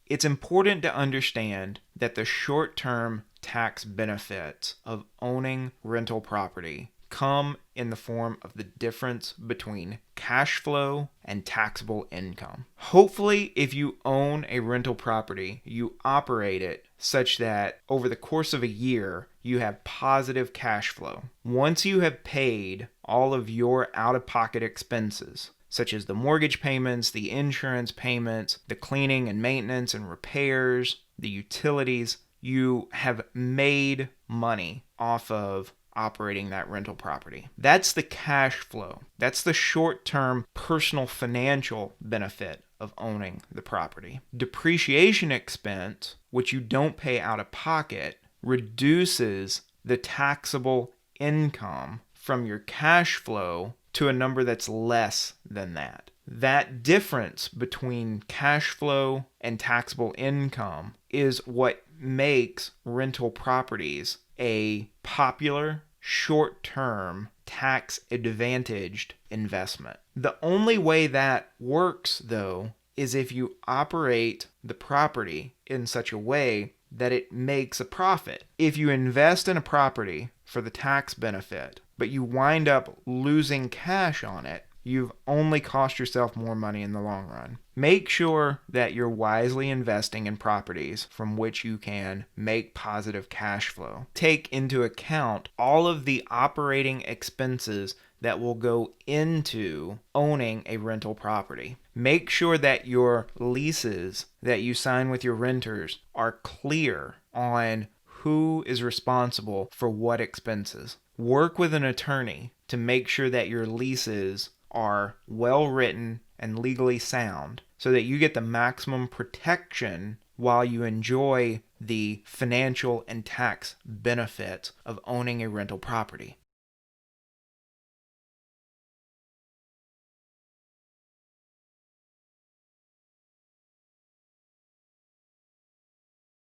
It's important to understand that the short-term tax benefits of owning rental property come in the form of the difference between cash flow and taxable income. Hopefully, if you own a rental property, you operate it such that over the course of a year, you have positive cash flow. Once you have paid all of your out-of-pocket expenses, such as the mortgage payments, the insurance payments, the cleaning and maintenance and repairs, the utilities, you have made money off of operating that rental property. That's the cash flow. That's the short-term personal financial benefit of owning the property. Depreciation expense, which you don't pay out of pocket, reduces the taxable income from your cash flow to a number that's less than that. That difference between cash flow and taxable income is what makes rental properties a popular, short-term, tax-advantaged investment. The only way that works, though, is if you operate the property in such a way that it makes a profit. If you invest in a property for the tax benefit, but you wind up losing cash on it, you've only cost yourself more money in the long run. Make sure that you're wisely investing in properties from which you can make positive cash flow. Take into account all of the operating expenses that will go into owning a rental property. Make sure that your leases that you sign with your renters are clear on who is responsible for what expenses. Work with an attorney to make sure that your leases are well written and legally sound so that you get the maximum protection while you enjoy the financial and tax benefits of owning a rental property.